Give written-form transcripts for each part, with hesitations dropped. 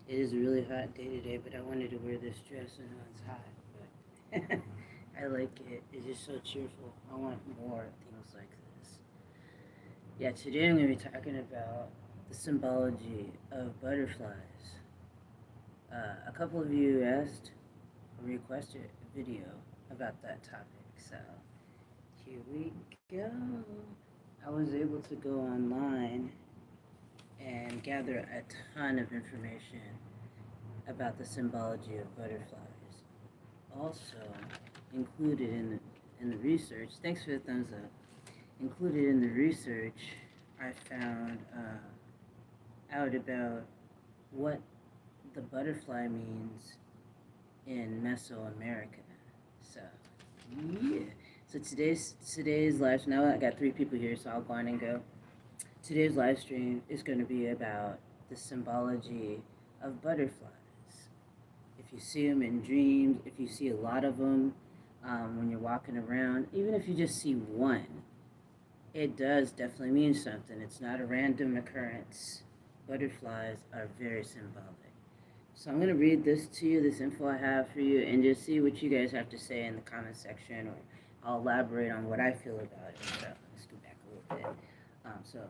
It is a really hot day today, but I wanted to wear this dress. I know it's hot, but I like it. It's just so cheerful. I want more things like this. Yeah, today I'm going to be talking about the symbology of butterflies. A couple of you asked or requested a video about that topic, so here we go. I was able to go online and gather a ton of information about the symbology of butterflies. Also, included in the research, thanks for the thumbs up. Included in the research, I found out about what the butterfly means in Mesoamerica. So, yeah. So today's live. Now I got 3 people here, so I'll go on and go. Today's live stream is going to be about the symbology of butterflies. If you see them in dreams, if you see a lot of them when you're walking around, even if you just see one, it does definitely mean something. It's not a random occurrence. Butterflies are very symbolic. So I'm going to read this to you, this info I have for you, and just see what you guys have to say in the comment section, or I'll elaborate on what I feel about it. So let's go back a little bit. So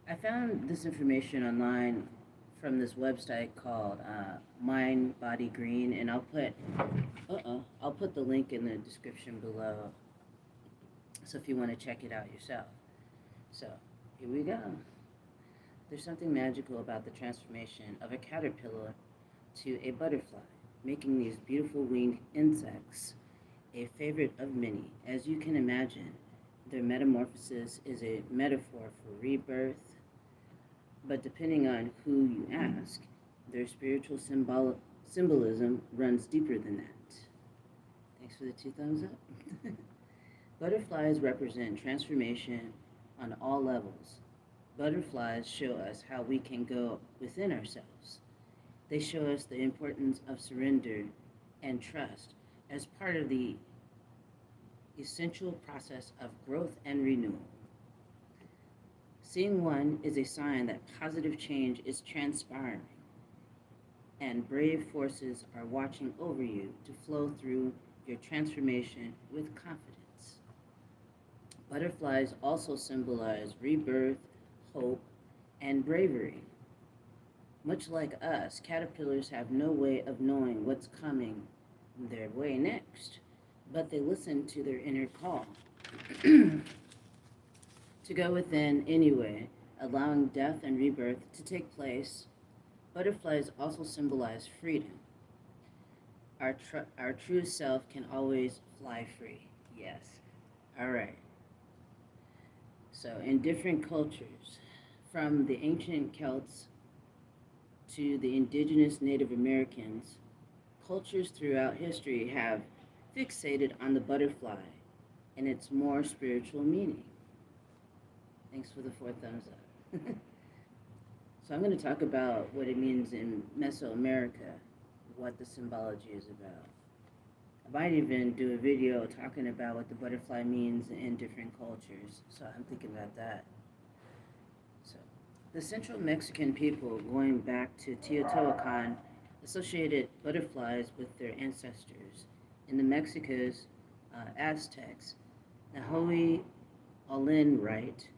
I found this information online from this website called Mind Body Green, and I'll put the link in the description below. So if you want to check it out yourself. So here we go. There's something magical about the transformation of a caterpillar to a butterfly, making these beautiful winged insects a favorite of many. As you can imagine, their metamorphosis is a metaphor for rebirth, but depending on who you ask, their spiritual symbolism runs deeper than that. Thanks for the 2 thumbs up. Butterflies represent transformation on all levels. Butterflies show us how we can go within ourselves. They show us the importance of surrender and trust as part of the essential process of growth and renewal. Seeing one is a sign that positive change is transpiring, and brave forces are watching over you to flow through your transformation with confidence. Butterflies also symbolize rebirth, hope, and bravery. Much like us, caterpillars have no way of knowing what's coming their way next, but they listen to their inner call to go within anyway, allowing death and rebirth to take place. Butterflies also symbolize freedom. Our true self can always fly free. Yes. All right. So, in different cultures, from the ancient Celts to the indigenous Native Americans, cultures throughout history have fixated on the butterfly and its more spiritual meaning. Thanks for the 4 thumbs up. So I'm going to talk about what it means in Mesoamerica, what the symbology is about. I might even do a video talking about what the butterfly means in different cultures, so I'm thinking about that. So, the Central Mexican people, going back to Teotihuacan, associated butterflies with their ancestors. In the Mexicas, Aztecs, the Holy Olin rite,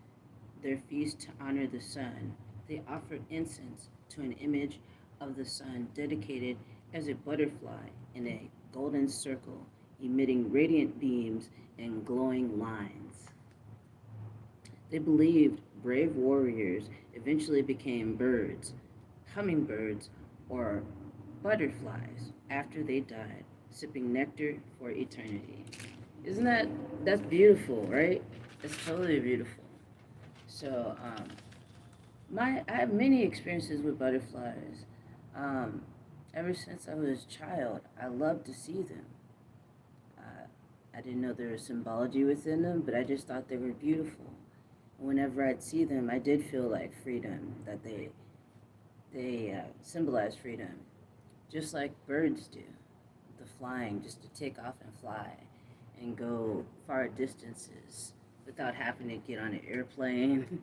their feast to honor the sun, they offered incense to an image of the sun dedicated as a butterfly in a golden circle, emitting radiant beams and glowing lines. They believed brave warriors eventually became birds, hummingbirds, or butterflies after they died, sipping nectar for eternity. Isn't that's beautiful, right? It's totally beautiful. So, I have many experiences with butterflies. Um, Ever since I was a child, I loved to see them. Uh, I didn't know there was symbology within them, but I just thought they were beautiful. Whenever I'd see them, I did feel like freedom, that they symbolize freedom, just like birds do. The flying, just to take off and fly and go far distances without having to get on an airplane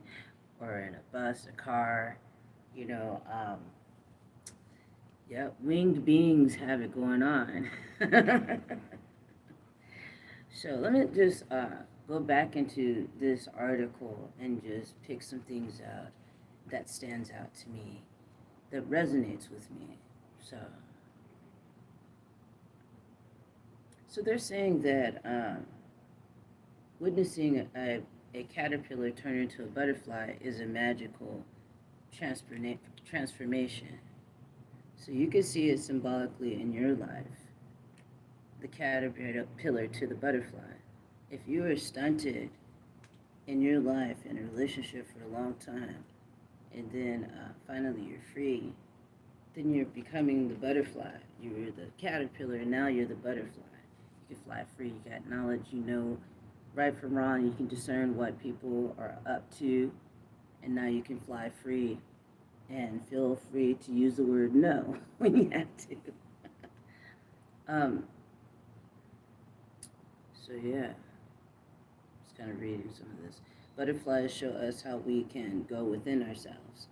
or in a bus, a car, you know. Yep, winged beings have it going on. So let me just go back into this article and just pick some things out that stands out to me, that resonates with me. So, so they're saying that witnessing a caterpillar turn into a butterfly is a magical transformation. So you can see it symbolically in your life, the caterpillar to the butterfly. If you are stunted in your life in a relationship for a long time, and then finally you're free, then you're becoming the butterfly. You were the caterpillar, and now you're the butterfly. You can fly free. You got knowledge. You know right from wrong. You can discern what people are up to, and now you can fly free and feel free to use the word no when you have to. um, so yeah, just kind of reading some of this. Butterflies show us how we can go within ourselves.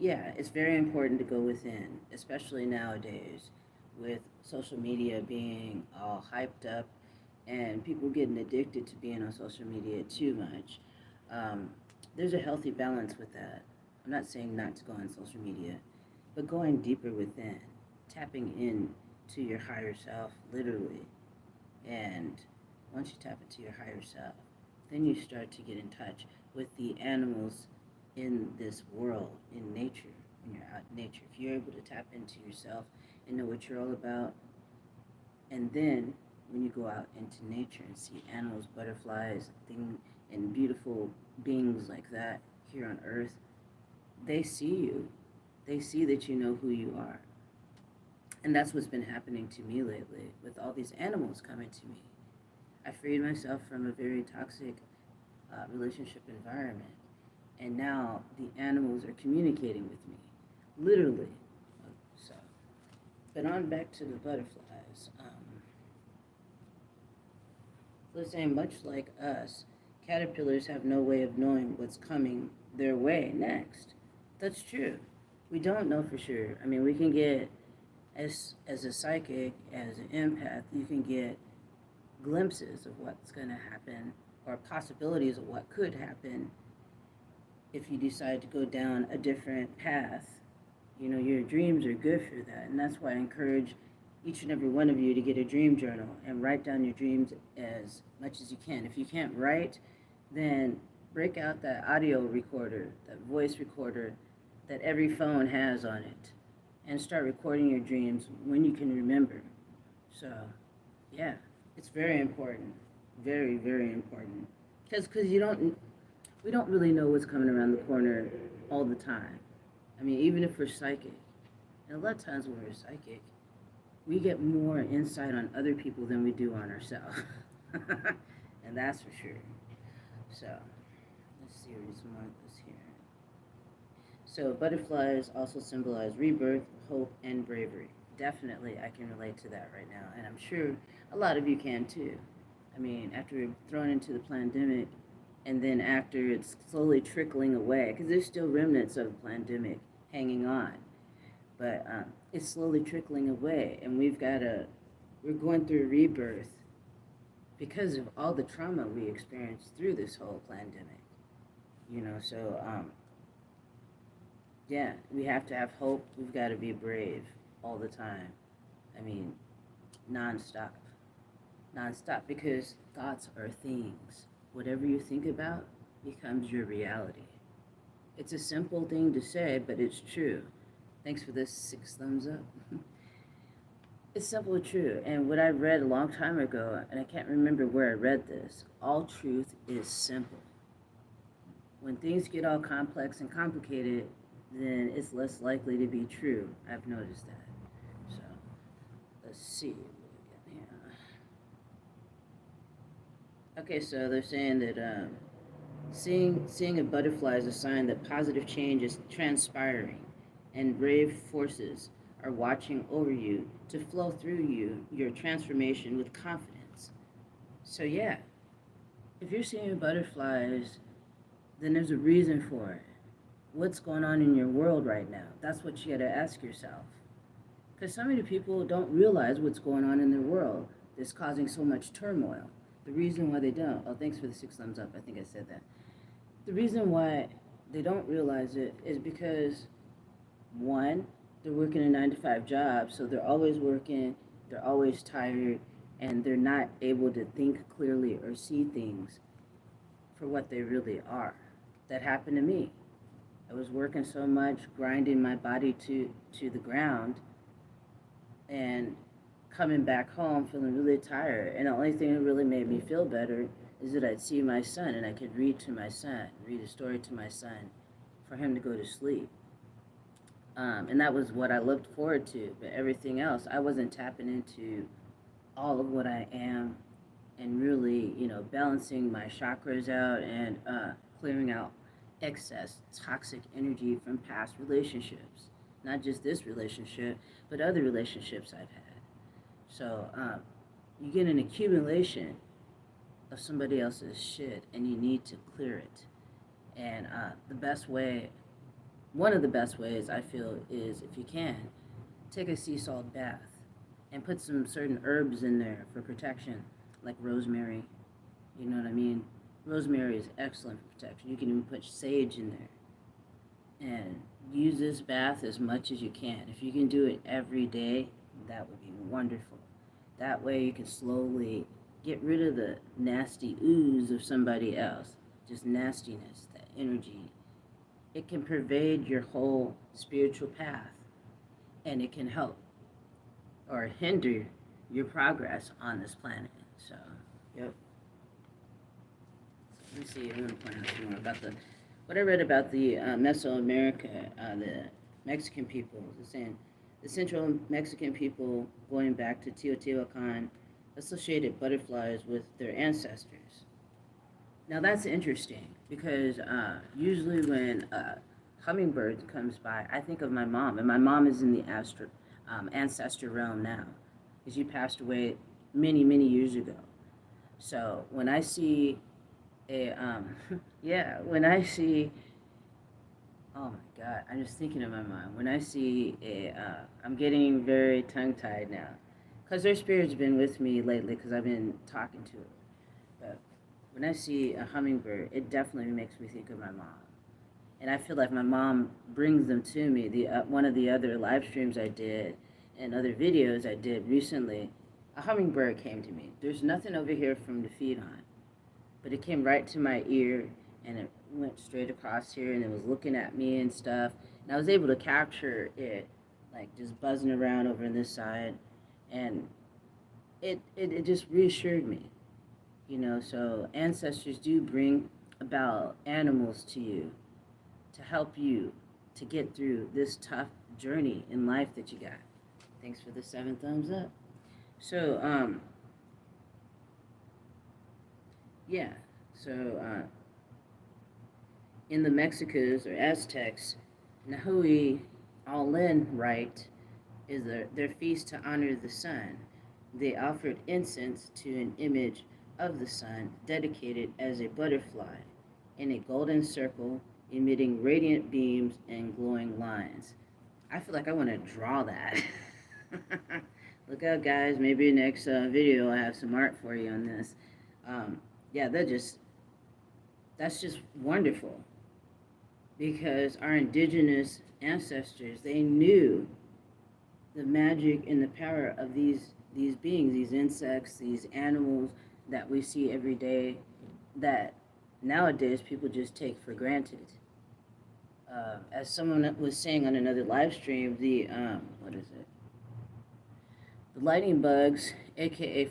Yeah, it's very important to go within, especially nowadays with social media being all hyped up and people getting addicted to being on social media too much. Um, there's a healthy balance with that. I'm not saying not to go on social media, but going deeper within, tapping in to your higher self, literally. And once you tap into your higher self, then you start to get in touch with the animals in this world, in nature, when you're out in nature. If you're able to tap into yourself and know what you're all about, and then when you go out into nature and see animals, butterflies, things, and beautiful beings like that here on Earth, they see you. They see that you know who you are. And that's what's been happening to me lately with all these animals coming to me. I freed myself from a very toxic relationship environment. And now the animals are communicating with me, literally. So, but on back to the butterflies. They're saying, much like us, caterpillars have no way of knowing what's coming their way next. That's true. We don't know for sure. I mean, we can get, as a psychic, as an empath, you can get glimpses of what's going to happen or possibilities of what could happen if you decide to go down a different path. You know, your dreams are good for that, and that's why I encourage each and every one of you to get a dream journal and write down your dreams as much as you can. If you can't write, then break out that audio recorder, that voice recorder that every phone has on it, and start recording your dreams when you can remember. So, yeah, it's very important, very, very important, because we don't really know what's coming around the corner all the time. I mean, even if we're psychic, and a lot of times when we're psychic, we get more insight on other people than we do on ourselves. And that's for sure. So, let's see, read some more of this here. So, butterflies also symbolize rebirth, hope, and bravery. Definitely, I can relate to that right now, and I'm sure a lot of you can too. I mean, after we're thrown into the pandemic, and then after it's slowly trickling away, because there's still remnants of the pandemic hanging on, but it's slowly trickling away, and we're going through rebirth because of all the trauma we experienced through this whole pandemic. You know, so yeah, we have to have hope. We've got to be brave all the time. I mean, nonstop, nonstop, because thoughts are things. Whatever you think about becomes your reality. It's a simple thing to say, but it's true. Thanks for this 6 thumbs up. It's simple and true. And what I read a long time ago, and I can't remember where I read this, all truth is simple. When things get all complex and complicated, then it's less likely to be true. I've noticed that. So, let's see what we got here. Okay, so they're saying that seeing a butterfly is a sign that positive change is transpiring, and brave forces are watching over you to flow through your transformation with confidence. So yeah, if you're seeing butterflies, then there's a reason for it. What's going on in your world right now? That's what you got to ask yourself. Because so many people don't realize what's going on in their world that's causing so much turmoil. The reason why they don't, oh, thanks for the 6 thumbs up. I think I said that. The reason why they don't realize it is because, one, they're working a 9 to 5 job, so they're always working, they're always tired, and they're not able to think clearly or see things for what they really are. That happened to me. I was working so much, grinding my body to the ground, and coming back home feeling really tired. And the only thing that really made me feel better is that I'd see my son and I could read to my son, read a story to my son for him to go to sleep. And that was what I looked forward to. But everything else, I wasn't tapping into all of what I am and really, balancing my chakras out and clearing out excess toxic energy from past relationships. Not just this relationship, but other relationships I've had. So you get an accumulation of somebody else's shit and you need to clear it. And the best way, one of the best ways I feel is if you can, take a sea salt bath and put some certain herbs in there for protection, like rosemary. You know what I mean? Rosemary is excellent for protection. You can even put sage in there. And use this bath as much as you can. If you can do it every day, that would be wonderful. That way you can slowly get rid of the nasty ooze of somebody else. Just nastiness, that energy. It can pervade your whole spiritual path. And it can help or hinder your progress on this planet. So, yep. So let me see, I want to point out some more about what I read about the Mesoamerica, the Mexican people. It's saying the Central Mexican people, going back to Teotihuacan, associated butterflies with their ancestors. Now that's interesting because usually when a hummingbird comes by, I think of my mom, and my mom is in the ancestor realm now, because she passed away many, many years ago. So when I see when I see, oh my God, I'm just thinking in my mind, when I see I'm getting very tongue-tied now, because their spirit's been with me lately, because I've been talking to her. But when I see a hummingbird, it definitely makes me think of my mom. And I feel like my mom brings them to me. One of the other live streams I did and other videos I did recently, a hummingbird came to me. There's nothing over here for him to feed on, but it came right to my ear, and it went straight across here, and it was looking at me and stuff. And I was able to capture it, like just buzzing around over on this side, and it just reassured me, So ancestors do bring about animals to you to help you to get through this tough journey in life that you got. Thanks for the 7 thumbs up. So, yeah. So, in the Mexicas or Aztecs, Nahui All-In rite is their feast to honor the sun. They offered incense to an image of the sun dedicated as a butterfly in a golden circle emitting radiant beams and glowing lines. I feel like I want to draw that. Look out, guys. Maybe next video I'll have some art for you on this. Yeah, that's just wonderful, because our indigenous ancestors, they knew the magic and the power of these beings, these insects, these animals that we see every day that nowadays people just take for granted. As someone was saying on another live stream, the lightning bugs, aka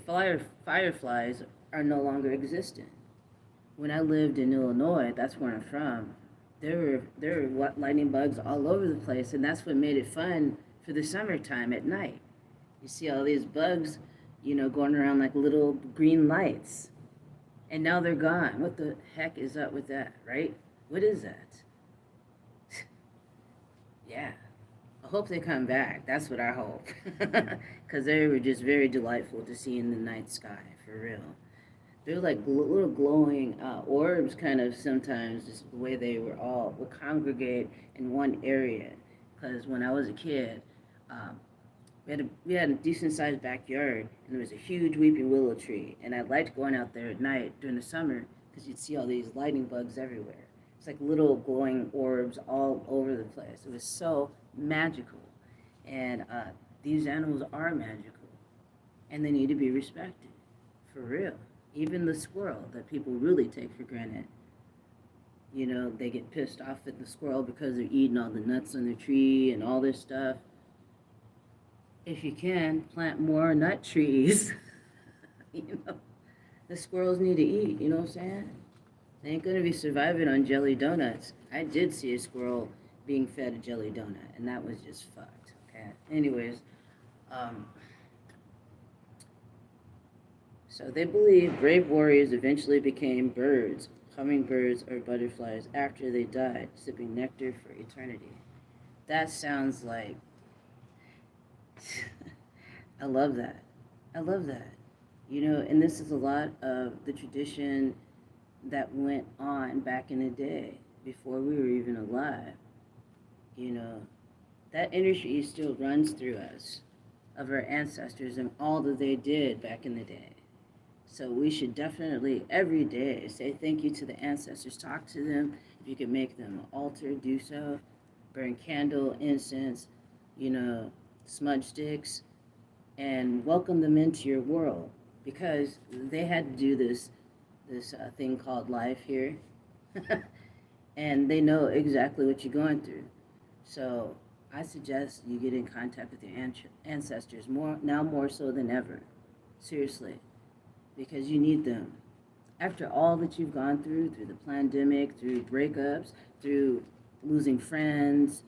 fireflies, are no longer existent. When I lived in Illinois, that's where I'm from, there were lightning bugs all over the place, and that's what made it fun for the summertime at night. You see all these bugs, going around like little green lights, and now they're gone. What the heck is up with that, right? What is that? Yeah. I hope they come back. That's what I hope. Because they were just very delightful to see in the night sky, for real. They're like little glowing orbs, kind of sometimes, just the way they would congregate in one area. Because when I was a kid, We had a decent sized backyard, and there was a huge weeping willow tree. And I liked going out there at night during the summer because you'd see all these lightning bugs everywhere. It's like little glowing orbs all over the place. It was so magical, and these animals are magical, and they need to be respected, for real. Even the squirrel that people really take for granted. They get pissed off at the squirrel because they're eating all the nuts on the tree and all this stuff. If you can, plant more nut trees. you know, the squirrels need to eat, you know what I'm saying? They ain't gonna be surviving on jelly donuts. I did see a squirrel being fed a jelly donut, and that was just fucked, okay? Anyways, um, so they believe brave warriors eventually became birds, hummingbirds, or butterflies after they died, sipping nectar for eternity. That sounds like. I love that. I love that. And this is a lot of the tradition that went on back in the day before we were even alive. You know, that energy still runs through us of our ancestors and all that they did back in the day. So we should definitely every day say thank you to the ancestors. Talk to them. If you can make them an altar, do so. Burn candle, incense, you know, smudge sticks, and welcome them into your world because they had to do this thing called life here, and they know exactly what you're going through. So I suggest you get in contact with your ancestors more so than ever. Seriously, because you need them. After all that you've gone through the pandemic, through breakups, through losing friends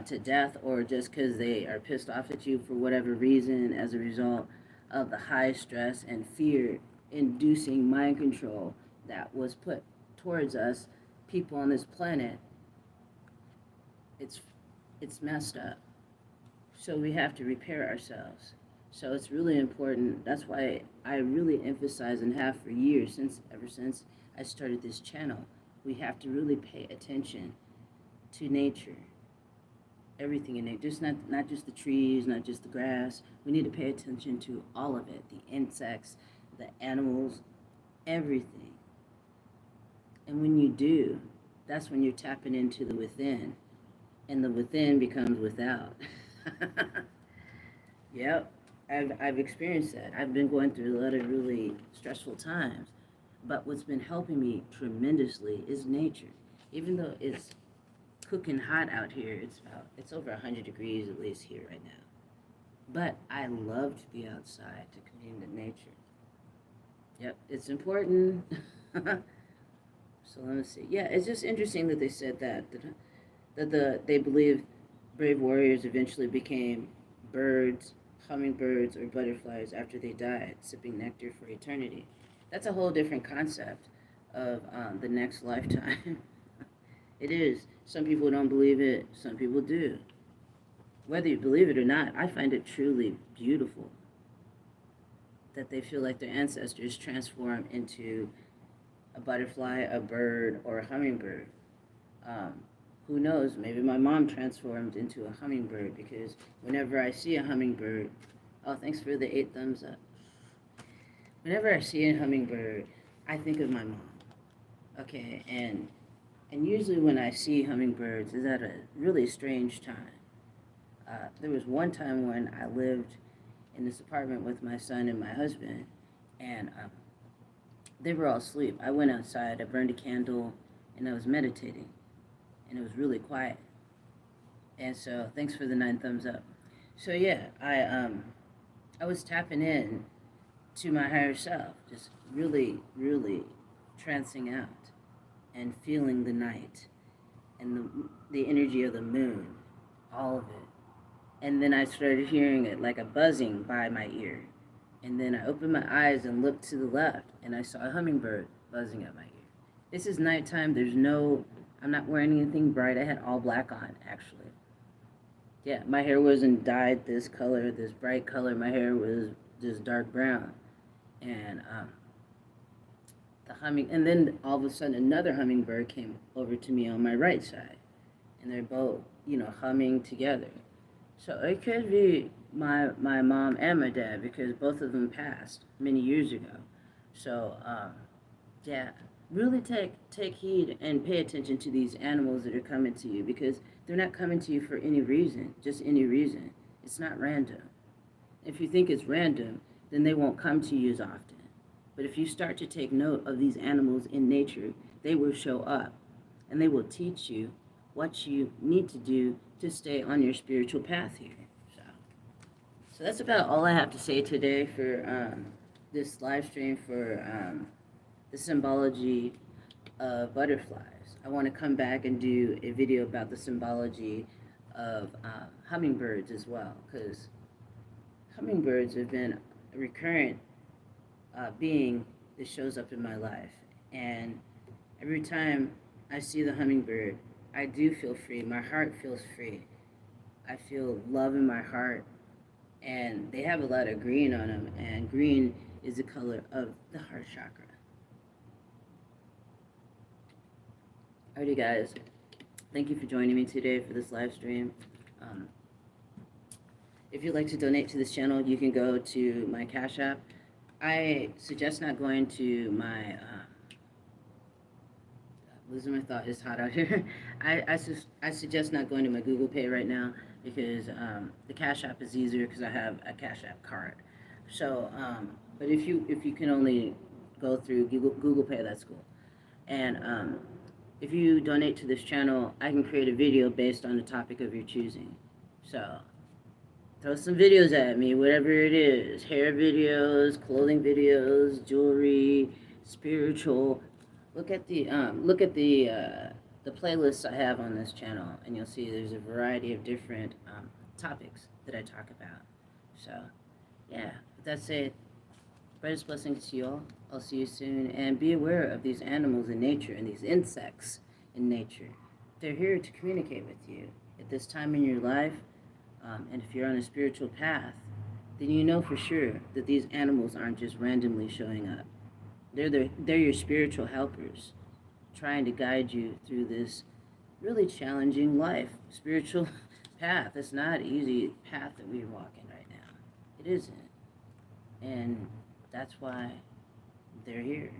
to death, or just because they are pissed off at you for whatever reason as a result of the high stress and fear inducing mind control that was put towards us, people on this planet, it's, it's messed up. So we have to repair ourselves. So it's really important. That's why I really emphasize and have for years, ever since I started this channel, we have to really pay attention to nature, everything in it. Just not just the trees, not just the grass. We need to pay attention to all of it, the insects, the animals, everything. And when you do, that's when you're tapping into the within, and the within becomes without. Yep, I've experienced that. I've been going through a lot of really stressful times, but what's been helping me tremendously is nature. Even though it's cooking hot out here, it's over 100 degrees at least here right now. But I love to be outside to commune with nature. Yep, it's important. So let me see. Yeah, it's just interesting that they said that they believe brave warriors eventually became birds, hummingbirds, or butterflies after they died, sipping nectar for eternity. That's a whole different concept of the next lifetime. It is. Some people don't believe it, some people do. Whether you believe it or not, I find it truly beautiful that they feel like their ancestors transform into a butterfly, a bird, or a hummingbird. Um, who knows? Maybe my mom transformed into a hummingbird because whenever I see a hummingbird, oh, thanks for the 8 thumbs up. Whenever I see a hummingbird, I think of my mom. Okay, and usually when I see hummingbirds, is at a really strange time. There was one time when I lived in this apartment with my son and my husband, and they were all asleep. I went outside, I burned a candle, and I was meditating, and it was really quiet. And so, thanks for the 9 thumbs up. So yeah, I was tapping in to my higher self, just really, really trancing out and feeling the night and the energy of the moon, all of it. And then I started hearing it like a buzzing by my ear. And then I opened my eyes and looked to the left, and I saw a hummingbird buzzing at my ear. This is nighttime. I'm not wearing anything bright. I had all black on, actually. Yeah, my hair wasn't dyed this color, this bright color. My hair was just dark brown. And and then all of a sudden another hummingbird came over to me on my right side. And they're both, humming together. So it could be my mom and my dad because both of them passed many years ago. So yeah, really take heed and pay attention to these animals that are coming to you because they're not coming to you for any reason, just any reason. It's not random. If you think it's random, then they won't come to you as often. But if you start to take note of these animals in nature, they will show up and they will teach you what you need to do to stay on your spiritual path here. So, so that's about all I have to say today for this live stream for the symbology of butterflies. I want to come back and do a video about the symbology of hummingbirds as well, because hummingbirds have been a recurrent being that shows up in my life. And every time I see the hummingbird, I do feel free. My heart feels free. I feel love in my heart. And they have a lot of green on them, and green is the color of the heart chakra. Alrighty, guys. Thank you for joining me today for this live stream. Um, if you'd like to donate to this channel, you can go to my Cash App. I suggest not going to my losing my thought. It's hot out here. I suggest not going to my Google Pay right now because the Cash App is easier because I have a Cash App card. So, but if you can only go through Google Pay, that's cool. And if you donate to this channel, I can create a video based on the topic of your choosing. So throw some videos at me, whatever it is. Hair videos, clothing videos, jewelry, spiritual. Look at the playlists I have on this channel, and you'll see there's a variety of different topics that I talk about. So, yeah, with that said, brightest blessings to you all. I'll see you soon, and be aware of these animals in nature and these insects in nature. They're here to communicate with you at this time in your life, and if you're on a spiritual path, then you know for sure that these animals aren't just randomly showing up. They're your spiritual helpers, trying to guide you through this really challenging life, spiritual path. It's not an easy path that we're walking right now. It isn't. And that's why they're here.